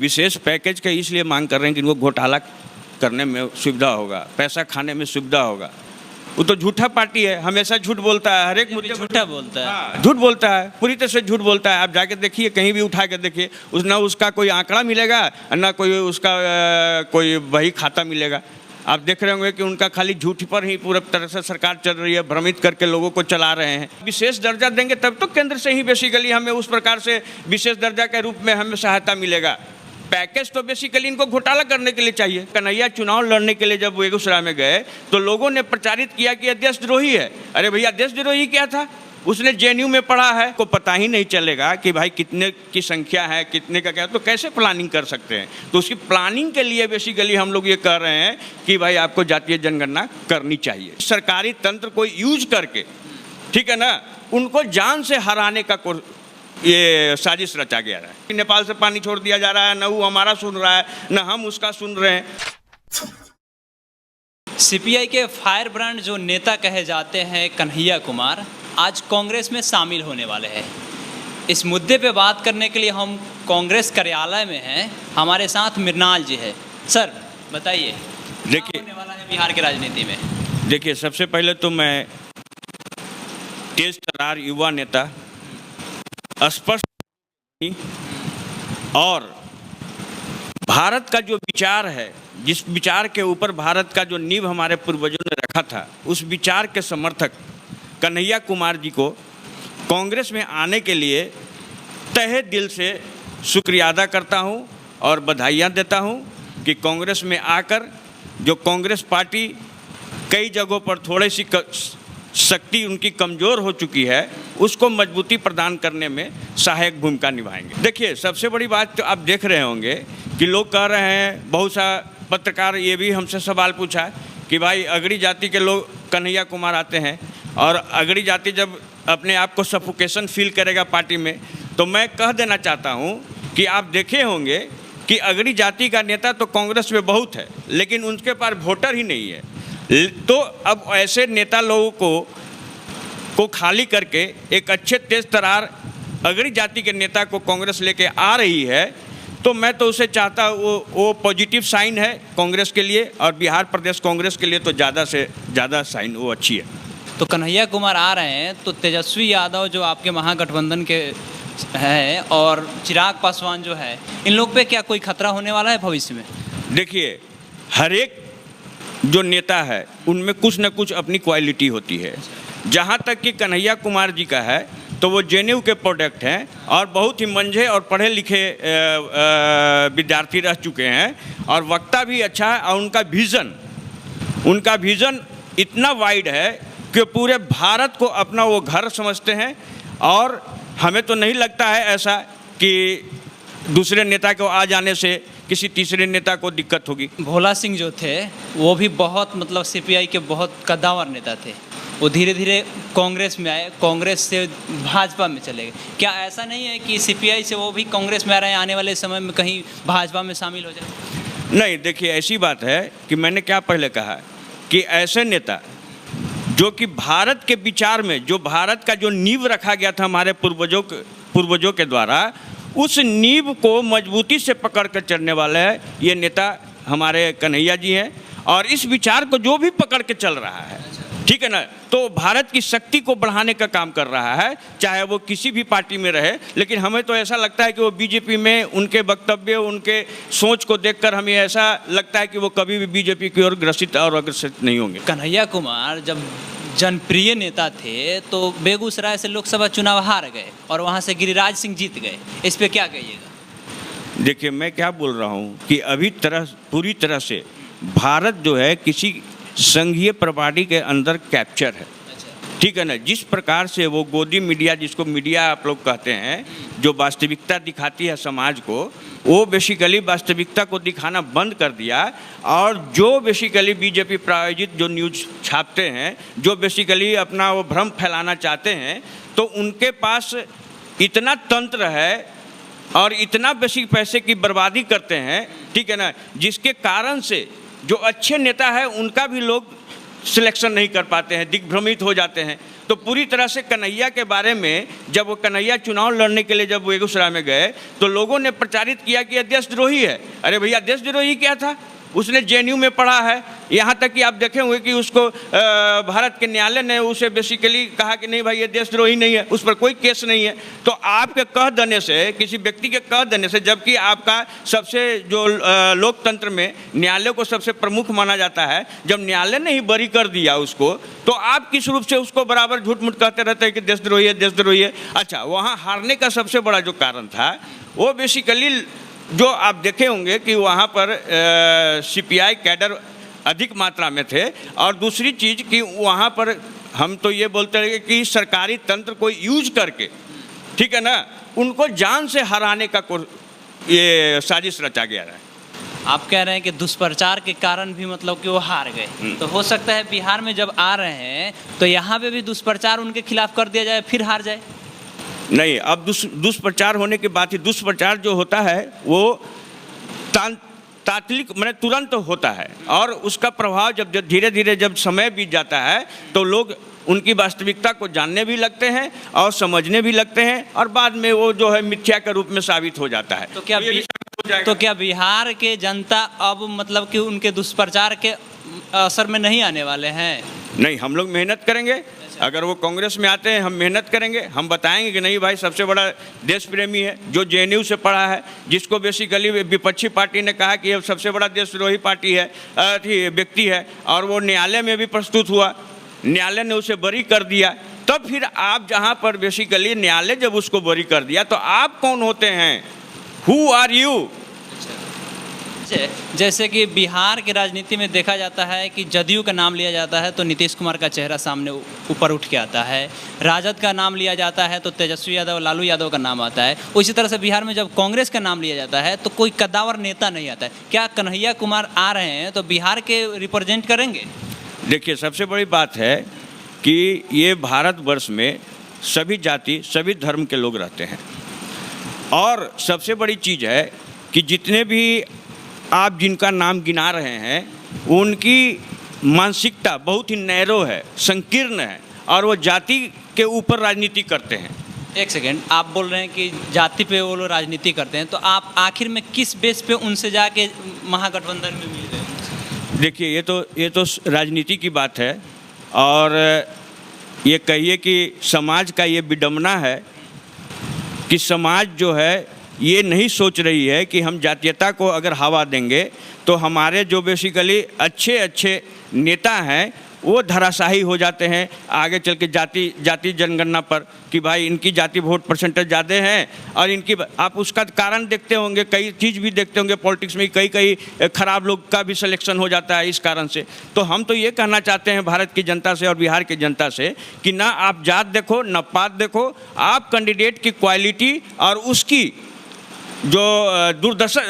विशेष package का इसलिए मांग कर रहे हैं कि इनको घोटाला करने में सुविधा होगा, पैसा खाने में सुविधा होगा। वो तो झूठा पार्टी है, हमेशा झूठ बोलता है, हर एक मुद्दे झूठा बोलता है। हाँ, झूठ बोलता है, पूरी तरह से झूठ बोलता है। आप जाके देखिए, कहीं भी उठा के देखिए, ना उसका कोई आंकड़ा मिलेगा, ना कोई उसका कोई वही खाता मिलेगा। आप देख रहे होंगे कि उनका खाली झूठ पर ही पूरी तरह से सरकार चल रही है, भ्रमित करके लोगों को चला रहे हैं। विशेष दर्जा देंगे तब तो केंद्र से ही बेसिकली हमें उस प्रकार से विशेष दर्जा के रूप में हमें सहायता मिलेगा। पैकेज तो बेसिकली इनको घोटाला करने के लिए चाहिए। कन्हैया चुनाव लड़ने के लिए जब बेगूसराय में गए तो लोगों ने प्रचारित किया कि यह देशद्रोही है। अरे भैया, देशद्रोही क्या था? उसने जेएनयू में पढ़ा है, को पता ही नहीं चलेगा कि भाई कितने की संख्या है, कितने का क्या, तो कैसे प्लानिंग कर सकते हैं? तो उसकी प्लानिंग के लिए बेसिकली हम लोग ये कह रहे हैं कि भाई आपको जातीय जनगणना करनी चाहिए। सरकारी तंत्र को यूज करके, ठीक है ना, उनको जान से हराने का ये साजिश रचा गया है। नेपाल से पानी छोड़ दिया जा रहा है, न वो हमारा सुन रहा है, न हम उसका सुन रहे हैं। सीपीआई के फायर ब्रांड जो नेता कहे जाते हैं कन्हैया कुमार, आज कांग्रेस में शामिल होने वाले हैं। इस मुद्दे पे बात करने के लिए हम कांग्रेस कार्यालय में हैं। हमारे साथ मृणाल जी है। सर बताइए, देखिए होने वाला है बिहार की राजनीति में? देखिए, सबसे पहले तो मैं तेज तर्रार युवा नेता, स्पष्ट और भारत का जो विचार है, जिस विचार के ऊपर भारत का जो नींव हमारे पूर्वजों ने रखा था, उस विचार के समर्थक कन्हैया कुमार जी को कांग्रेस में आने के लिए तहे दिल से शुक्रिया अदा करता हूं और बधाइयां देता हूं कि कांग्रेस में आकर जो कांग्रेस पार्टी कई जगहों पर थोड़ी सी शक्ति उनकी कमज़ोर हो चुकी है, उसको मजबूती प्रदान करने में सहायक भूमिका निभाएंगे। देखिए, सबसे बड़ी बात तो आप देख रहे होंगे कि लोग कह रहे हैं, बहुत सा पत्रकार ये भी हमसे सवाल पूछा कि भाई अगड़ी जाति के लोग कन्हैया कुमार आते हैं और अगड़ी जाति जब अपने आप को सफोकेशन फील करेगा पार्टी में, तो मैं कह देना चाहता हूँ कि आप देखे होंगे कि अगड़ी जाति का नेता तो कांग्रेस में बहुत है, लेकिन उनके पास वोटर ही नहीं है। तो अब ऐसे नेता लोगों को खाली करके एक अच्छे तेज तर्रार अगड़ी जाति के नेता को कांग्रेस लेके आ रही है, तो मैं तो उसे चाहता वो पॉजिटिव साइन है कांग्रेस के लिए, और बिहार प्रदेश कांग्रेस के लिए तो ज़्यादा से ज़्यादा साइन वो अच्छी है। तो कन्हैया कुमार आ रहे हैं, तो तेजस्वी यादव जो आपके महागठबंधन के हैं और चिराग पासवान जो है, इन लोग पे क्या कोई खतरा होने वाला है भविष्य में? देखिए, हर एक जो नेता है उनमें कुछ न कुछ अपनी क्वालिटी होती है। जहाँ तक कि कन्हैया कुमार जी का है तो वो जेएनयू के प्रोडक्ट हैं और बहुत ही मंझे और पढ़े लिखे विद्यार्थी रह चुके हैं और वक्ता भी अच्छा है, और उनका विज़न इतना वाइड है कि पूरे भारत को अपना वो घर समझते हैं। और हमें तो नहीं लगता है ऐसा कि दूसरे नेता को आ जाने से किसी तीसरे नेता को दिक्कत होगी। भोला सिंह जो थे वो भी बहुत सीपीआई के बहुत कद्दावर नेता थे। वो धीरे धीरे कांग्रेस में आए, कांग्रेस से भाजपा में चले गए। क्या ऐसा नहीं है कि सीपीआई से वो भी कांग्रेस में आ रहे हैं, आने वाले समय में कहीं भाजपा में शामिल हो जाए? नहीं, देखिए, ऐसी बात है कि मैंने क्या पहले कहा कि ऐसे नेता जो कि भारत के विचार में, जो भारत का जो नींव रखा गया था हमारे पूर्वजों के द्वारा, उस नींव को मजबूती से पकड़ कर चलने वाले हैं ये नेता हमारे कन्हैया जी हैं। और इस विचार को जो भी पकड़ के चल रहा है, ठीक है ना, तो भारत की शक्ति को बढ़ाने का काम कर रहा है, चाहे वो किसी भी पार्टी में रहे। लेकिन हमें तो ऐसा लगता है कि वो बीजेपी में उनके वक्तव्य, उनके सोच को देखकर हमें ऐसा लगता है कि वो कभी भी बीजेपी की ओर ग्रसित और अग्रसित नहीं होंगे। कन्हैया कुमार जब जनप्रिय नेता थे तो बेगूसराय से लोकसभा चुनाव हार गए और वहाँ से गिरिराज सिंह जीत गए। इस पे क्या कहिएगा? देखिए, मैं क्या बोल रहा हूँ कि अभी पूरी तरह से भारत जो है किसी संघीय प्रणाली के अंदर कैप्चर है, ठीक है ना। जिस प्रकार से वो गोदी मीडिया, जिसको मीडिया आप लोग कहते हैं, जो वास्तविकता दिखाती है समाज को, वो बेसिकली वास्तविकता को दिखाना बंद कर दिया। और जो बेसिकली बीजेपी प्रायोजित जो न्यूज़ छापते हैं, जो बेसिकली अपना वो भ्रम फैलाना चाहते हैं, तो उनके पास इतना तंत्र है और इतना बेसिक पैसे की बर्बादी करते हैं, ठीक है ना, जिसके कारण से जो अच्छे नेता है उनका भी लोग सिलेक्शन नहीं कर पाते हैं, दिग्भ्रमित हो जाते हैं। तो पूरी तरह से कन्हैया के बारे में जब वो कन्हैया चुनाव लड़ने के लिए जब बेगूसराय में गए तो लोगों ने प्रचारित किया कि यह देशद्रोही है। अरे भैया, देशद्रोही क्या था? उसने जेएनयू में पढ़ा है। यहाँ तक कि आप देखे होंगे कि उसको भारत के न्यायालय ने उसे बेसिकली कहा कि नहीं भाई, ये देशद्रोही नहीं है, उस पर कोई केस नहीं है। तो आपके कह देने से, किसी व्यक्ति के कह देने से, जबकि आपका सबसे जो लोकतंत्र में न्यायालय को सबसे प्रमुख माना जाता है, जब न्यायालय ने ही बरी कर दिया उसको, तो आप किस रूप से उसको बराबर झूठ मूठ कहते रहते हैं कि देशद्रोही है, देशद्रोही है। अच्छा, वहाँ हारने का सबसे बड़ा जो कारण था वो बेसिकली जो आप देखे होंगे कि वहाँ पर सीपीआई कैडर अधिक मात्रा में थे, और दूसरी चीज़ कि वहाँ पर हम तो ये बोलते रहे कि सरकारी तंत्र को यूज करके, ठीक है ना, उनको जान से हराने का ये साजिश रचा गया है। आप कह रहे हैं कि दुष्प्रचार के कारण भी मतलब कि वो हार गए, तो हो सकता है बिहार में जब आ रहे हैं तो यहाँ पे भी दुष्प्रचार उनके खिलाफ कर दिया जाए, फिर हार जाए? नहीं, अब दुष्प्रचार होने के बाद ही, दुष्प्रचार जो होता है वो तात्कालिक मैंने तुरंत होता है, और उसका प्रभाव जब धीरे धीरे जब समय बीत जाता है तो लोग उनकी वास्तविकता को जानने भी लगते हैं और समझने भी लगते हैं, और बाद में वो जो है मिथ्या के रूप में साबित हो जाता है। तो क्या बिहार के जनता अब मतलब कि उनके दुष्प्रचार के असर में नहीं आने वाले हैं? नहीं, हम लोग मेहनत करेंगे। अगर वो कांग्रेस में आते हैं, हम मेहनत करेंगे, हम बताएंगे कि नहीं भाई, सबसे बड़ा देश प्रेमी है, जो जेएनयू से पढ़ा है, जिसको बेसिकली विपक्षी पार्टी ने कहा कि ये सबसे बड़ा देशद्रोही पार्टी है, व्यक्ति है, और वो न्यायालय में भी प्रस्तुत हुआ, न्यायालय ने उसे बरी कर दिया। तब फिर आप जहाँ पर बेसिकली न्यायालय जब उसको बरी कर दिया, तो आप कौन होते हैं? Who are you? जैसे कि बिहार की राजनीति में देखा जाता है कि जदयू का नाम लिया जाता है तो नीतीश कुमार का चेहरा सामने ऊपर उठ के आता है, राजद का नाम लिया जाता है तो तेजस्वी यादव, लालू यादव का नाम आता है। उसी तरह से बिहार में जब कांग्रेस का नाम लिया जाता है तो कोई कद्दावर नेता नहीं आता है। क्या कन्हैया कुमार आ रहे हैं तो बिहार के रिप्रेजेंट करेंगे? देखिए, सबसे बड़ी बात है कि ये भारतवर्ष में सभी जाति, सभी धर्म के लोग रहते हैं, और सबसे बड़ी चीज़ है कि जितने भी आप जिनका नाम गिना रहे हैं उनकी मानसिकता बहुत ही नैरो है, संकीर्ण है, और वो जाति के ऊपर राजनीति करते हैं। एक सेकेंड, आप बोल रहे हैं कि जाति पे वो लोग राजनीति करते हैं, तो आप आखिर में किस बेस पे उनसे जाके महागठबंधन में मिल रहे हैं? देखिए, ये तो राजनीति की बात है, और ये कहिए कि समाज का ये विडंबना है कि समाज जो है ये नहीं सोच रही है कि हम जातीयता को अगर हवा देंगे तो हमारे जो बेसिकली अच्छे नेता हैं वो धराशाही हो जाते हैं आगे चल के जाति जनगणना पर, कि भाई इनकी जाति वोट परसेंटेज ज़्यादा हैं, और इनकी आप उसका कारण देखते होंगे, कई चीज़ भी देखते होंगे पॉलिटिक्स में, कई खराब लोग का भी सिलेक्शन हो जाता है इस कारण से। तो हम तो ये कहना चाहते हैं भारत की जनता से और बिहार की जनता से कि ना आप जात देखो, ना पात देखो, आप कैंडिडेट की क्वालिटी और उसकी जो दूरदर्शन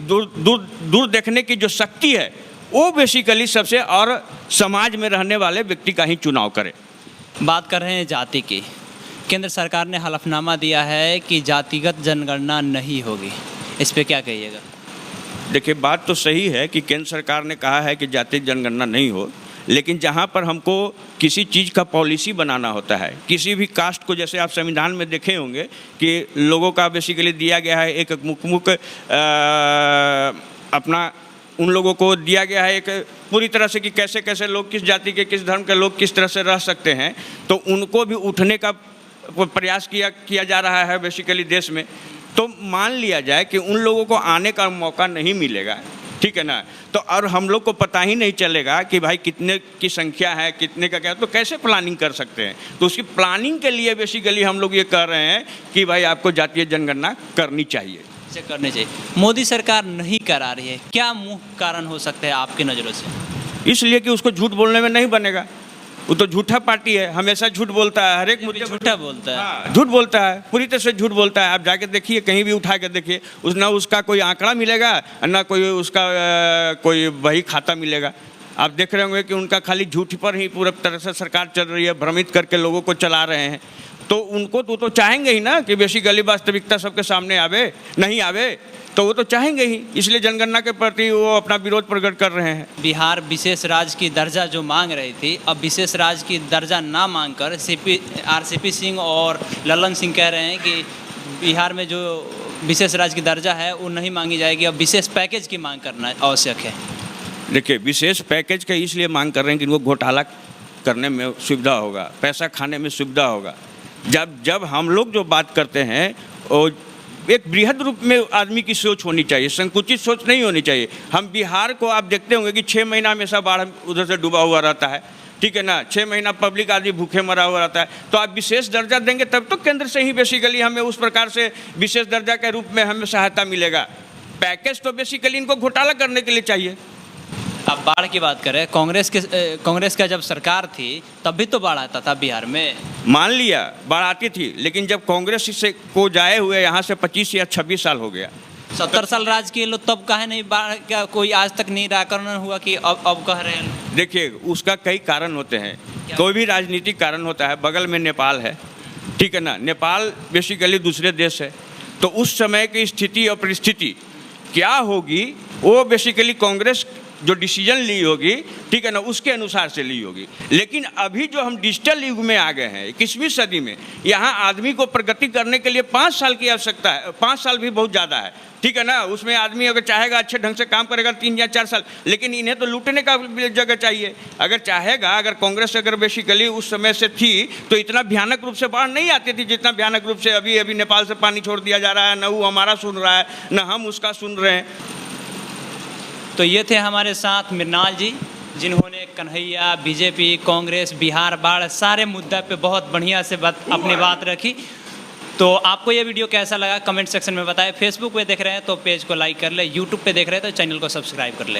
दूर देखने की जो शक्ति है वो बेसिकली सबसे, और समाज में रहने वाले व्यक्ति का ही चुनाव करें। बात कर रहे हैं जाति की। केंद्र सरकार ने हलफनामा दिया है कि जातिगत जनगणना नहीं होगी, इस पे क्या कहिएगा? देखिए, बात तो सही है कि केंद्र सरकार ने कहा है कि जाति जनगणना नहीं हो, लेकिन जहाँ पर हमको किसी चीज़ का पॉलिसी बनाना होता है, किसी भी कास्ट को, जैसे आप संविधान में देखे होंगे कि लोगों का बेसिकली दिया गया है एक मुख अपना, उन लोगों को दिया गया है एक पूरी तरह से कि कैसे कैसे लोग, किस जाति के, किस धर्म के लोग किस तरह से रह सकते हैं, तो उनको भी उठने का प्रयास किया जा रहा है बेसिकली देश में। तो मान लिया जाए कि उन लोगों को आने का मौका नहीं मिलेगा, ठीक है ना, तो और हम लोग को पता ही नहीं चलेगा कि भाई कितने की संख्या है, कितने का क्या, तो कैसे प्लानिंग कर सकते हैं? तो उसकी प्लानिंग के लिए बेसिकली हम लोग ये कह रहे हैं कि भाई आपको जातीय जनगणना करनी चाहिए। से करनी चाहिए। मोदी सरकार नहीं करा रही है, क्या मुख्य कारण हो सकता है आपकी नज़रों से? इसलिए कि उसको झूठ बोलने में नहीं बनेगा, वो तो झूठा पार्टी है, हमेशा झूठ बोलता है, हर एक मुद्दे झूठा बोलता है। हाँ, झूठ बोलता है, पूरी तरह से झूठ बोलता है। आप जाके देखिए, कहीं भी उठा के देखिए, ना उसका कोई आंकड़ा मिलेगा, ना कोई उसका कोई बही खाता मिलेगा। आप देख रहे होंगे कि उनका खाली झूठ पर ही पूरा तरह से सरकार चल रही है, भ्रमित करके लोगों को चला रहे हैं। तो उनको तो चाहेंगे ही ना कि बेसिकली वास्तविकता सबके सामने आवे, नहीं आवे तो वो तो चाहेंगे ही, इसलिए जनगणना के प्रति वो अपना विरोध प्रकट कर रहे हैं। बिहार विशेष राज्य की दर्जा जो मांग रही थी, अब विशेष राज्य की दर्जा ना मांगकर आरसीपी सिंह और ललन सिंह कह रहे हैं कि बिहार में जो विशेष राज्य की दर्जा है वो नहीं मांगी जाएगी, अब विशेष पैकेज की मांग करना आवश्यक है। देखिए, विशेष पैकेज का इसलिए मांग कर रहे हैं कि इनको घोटाला करने में सुविधा होगा, पैसा खाने में सुविधा होगा। जब हम लोग जो बात करते हैं वो एक बृहद रूप में आदमी की सोच होनी चाहिए, संकुचित सोच नहीं होनी चाहिए। हम बिहार को आप देखते होंगे कि 6 महीना हमेशा बाढ़ उधर से डूबा हुआ रहता है, ठीक है ना, 6 महीना पब्लिक आदमी भूखे मरा हुआ रहता है। तो आप विशेष दर्जा देंगे तब तो केंद्र से ही बेसिकली हमें उस प्रकार से विशेष दर्जा के रूप में हमें सहायता मिलेगा। पैकेज तो बेसिकली इनको घोटाला करने के लिए चाहिए। अब बाढ़ की बात करें, कांग्रेस का जब सरकार थी तब भी तो बाढ़ आता था बिहार में। मान लिया बाढ़ आती थी, लेकिन जब कांग्रेस से को जाए हुए यहाँ से 25 या 26 साल हो गया, 70 साल राज किए लोग, तब काहे नहीं बाढ़ का कोई आज तक निराकरण हुआ कि अब कह रहे हैं? देखिए, उसका कई कारण होते हैं, कोई भी राजनीतिक कारण होता है। बगल में नेपाल है, ठीक है ना, नेपाल बेसिकली दूसरे देश है, तो उस समय की स्थिति और परिस्थिति क्या होगी वो बेसिकली कांग्रेस जो डिसीजन ली होगी, ठीक है ना, उसके अनुसार से ली होगी। लेकिन अभी जो हम डिजिटल युग में आ गए हैं 21वीं सदी में, यहाँ आदमी को प्रगति करने के लिए 5 साल की आवश्यकता है। 5 साल भी बहुत ज़्यादा है, ठीक है ना। उसमें आदमी अगर चाहेगा अच्छे ढंग से काम करेगा 3 या 4 साल, लेकिन इन्हें तो लूटने का जगह चाहिए। अगर चाहेगा, अगर कांग्रेस अगर बेसिकली उस समय से थी तो इतना भयानक रूप से बाढ़ नहीं आती थी जितना भयानक रूप से अभी नेपाल से पानी छोड़ दिया जा रहा है। न वो हमारा सुन रहा है, न हम उसका सुन रहे हैं। तो ये थे हमारे साथ मृणाल जी, जिन्होंने कन्हैया, बीजेपी, कांग्रेस, बिहार बाढ़ सारे मुद्दा पे बहुत बढ़िया से अपनी बात रखी। तो आपको ये वीडियो कैसा लगा कमेंट सेक्शन में बताएं। फेसबुक पे देख रहे हैं तो पेज को लाइक कर ले, यूट्यूब पे देख रहे हैं तो चैनल को सब्सक्राइब कर ले।